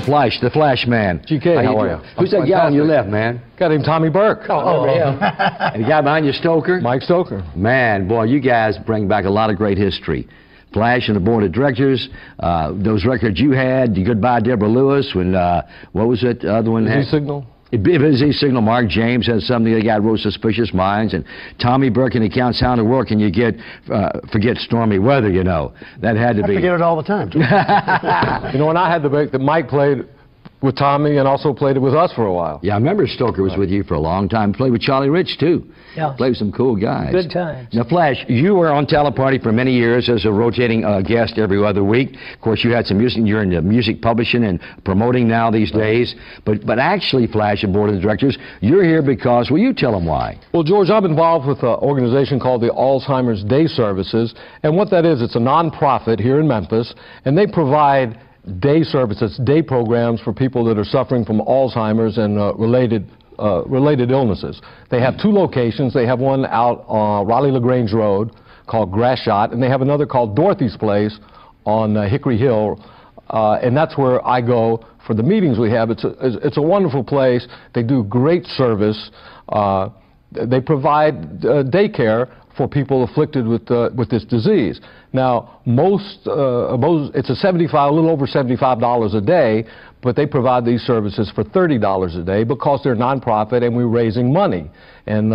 the Fleischman. GK, how are you? Who's that guy on your left, man? Got him, Tommy Burk. Oh, yeah. And the guy behind you, Stoker? Mike Stoker. Man, boy, you guys bring back a lot of great history. Flash and the board of directors, those records you had, Goodbye Deborah Lewis, when, what was it, the other one? Busy Signal. Busy Signal. Mark James has something. The guy wrote Suspicious Minds, and Tommy Burke and the Count Sound of Work, and you get forget Stormy Weather. You know that had to be. I forget it all the time. You know, when I had the break, that Mike played with Tommy and also played it with us for a while. Yeah, I remember Stoker was with you for a long time. Played with Charlie Rich too. Yeah. Played with some cool guys. Good times. Now, Flash, you were on Teleparty for many years as a rotating guest every other week. Of course, you had some music. You're in the music publishing and promoting now these days. But actually, Flash, and board of directors, you're here because, well, you tell them why. Well, George, I'm involved with an organization called the Alzheimer's Day Services, and what that is, it's a non-profit here in Memphis, and they provide day services, day programs for people that are suffering from Alzheimer's and related illnesses. They have two locations. They have one out on Raleigh-LaGrange Road called Grass Shot, and they have another called Dorothy's Place on Hickory Hill, and that's where I go for the meetings we have. It's a wonderful place. They do great service. They provide daycare for people afflicted with this disease. Now, it's a little over $75 a day, but they provide these services for $30 a day because they're nonprofit and we're raising money. And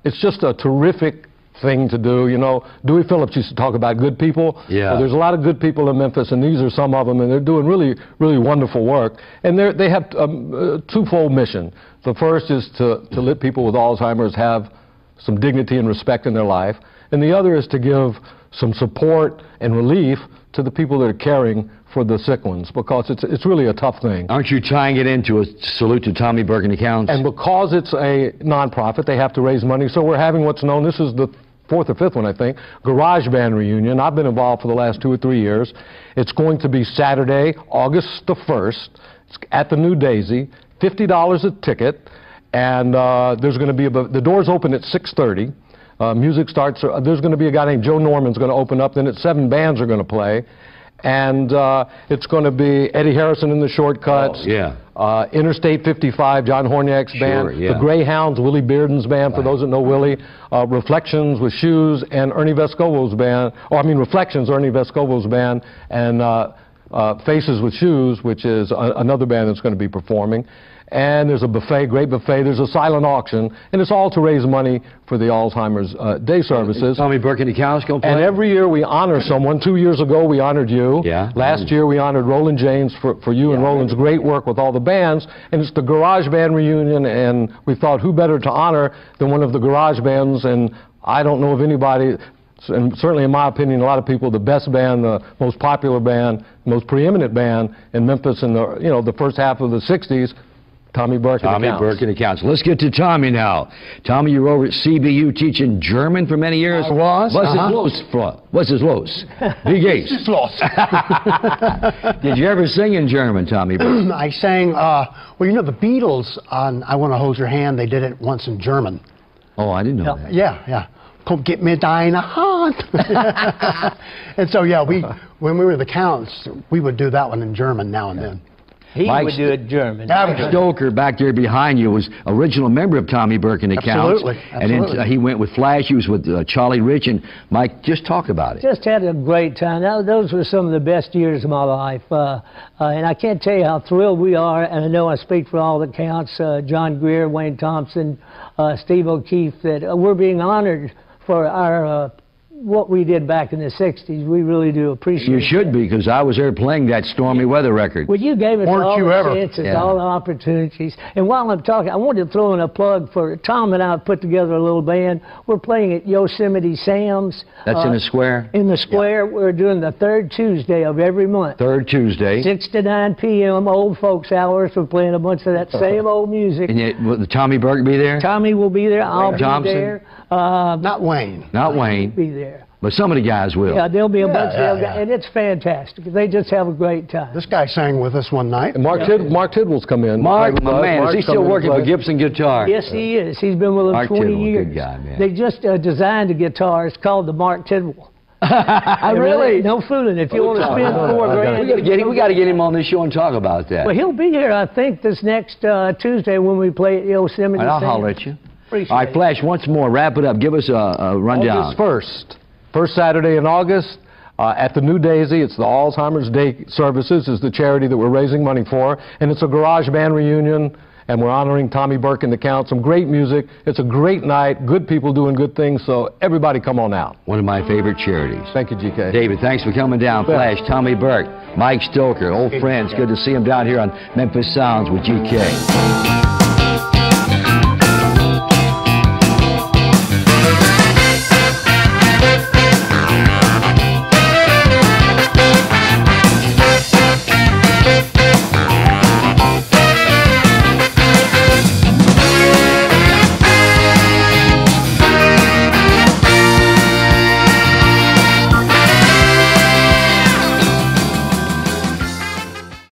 it's just a terrific thing to do. You know, Dewey Phillips used to talk about good people. Yeah. Well, there's a lot of good people in Memphis, and these are some of them, and they're doing really, really wonderful work. And they have a twofold mission. The first is to let people with Alzheimer's have some dignity and respect in their life, and the other is to give some support and relief to the people that are caring for the sick ones, because it's really a tough thing. Aren't you tying it into a salute to Tommy Burke and the Counts? And because it's a nonprofit, they have to raise money, so we're having what's known, this is the fourth or fifth one, I think, Garage Band Reunion. I've been involved for the last 2 or 3 years. It's going to be Saturday, August the 1st. It's at the New Daisy, $50 a ticket. And there's going to be the doors open at 6:30. Music starts. There's going to be a guy named Joe Norman's going to open up. Then at 7 bands are going to play, and it's going to be Eddie Harrison and the Shortcuts. Oh, yeah. Interstate 55, John Horniak's band. Yeah. The Greyhounds, Willie Bearden's band. For those that know Willie, Reflections with Shoes and Ernie Vescovo's band. Reflections, Ernie Vescovo's band, and Faces with Shoes, which is another band that's going to be performing. And there's a buffet, great buffet. There's a silent auction, and it's all to raise money for the Alzheimer's Day Services. Tommy Burke and the Counts going to play? And every year we honor someone. 2 years ago we honored you. Yeah. Last year we honored Roland James for you and Roland's great work with all the bands. And it's the Garage Band Reunion, and we thought who better to honor than one of the garage bands. And I don't know of anybody, and certainly in my opinion, a lot of people, the best band, the most popular band, most preeminent band in Memphis in the first half of the 60s. Tommy Burke and the Counts. Burke and the Counts. Let's get to Tommy now. Tommy, you were over at CBU teaching German for many years. I was. Was is los? Wie geht's? It's lost. Did you ever sing in German, Tommy Burke? I sang, well, you know, the Beatles on I Want to Hold Your Hand, they did it once in German. Oh, I didn't know that. Yeah. Komm, gib mir deine Hand. And so, yeah, when we were the Counts, we would do that one in German now and then. He would do it German. Mike Stoker, back there behind you, was original member of Tommy Burke and the Counts. Absolutely. And then he went with Flash. He was with Charlie Rich. And Mike, just talk about it. Just had a great time. Those were some of the best years of my life. And I can't tell you how thrilled we are, and I know I speak for all the Counts, John Greer, Wayne Thompson, Steve O'Keefe, that we're being honored for our what we did back in the 60s. We really do appreciate it. You should be, because I was there playing that Stormy Weather record. Well, you gave us all the chances, all the opportunities. And while I'm talking, I wanted to throw in a plug for Tom and I have put together a little band. We're playing at Yosemite Sam's. That's in the square? In the square. Yeah. We're doing the third Tuesday of every month. Third Tuesday. 6 to 9 p.m. old folks hours. We're playing a bunch of that same old music. And yet, will Tommy Burke be there? Tommy will be there. I'll be there. Not Wayne. Not Wayne. Be there. But some of the guys will. Yeah, there'll be a bunch of guys, and it's fantastic. They just have a great time. This guy sang with us one night. And Mark Tidwell's come in. Mark, my man, is he still working for Gibson Guitar? Yes, he is. He's been with them 20 years. Good guy, man. They just designed a guitar. It's called the Mark Tidwell. Really? No fooling. If you want to spend $4 grand, we got to get him on this show and talk about that. well, he'll be here, I think, this next Tuesday when we play at Yosemite. I'll holler at you. Appreciate All right, Flash, once more, wrap it up. Give us a rundown. August 1st, first Saturday in August, at the New Daisy. It's the Alzheimer's Day Services, is the charity that we're raising money for, and it's a garage band reunion, and we're honoring Tommy Burk and the Count. Some great music. It's a great night, good people doing good things, so everybody come on out. One of my favorite charities. Thank you, GK. David, thanks for coming down. Flash, Tommy Burk, Mike Stoker, old friends. Good to see him down here on Memphis Sounds with GK.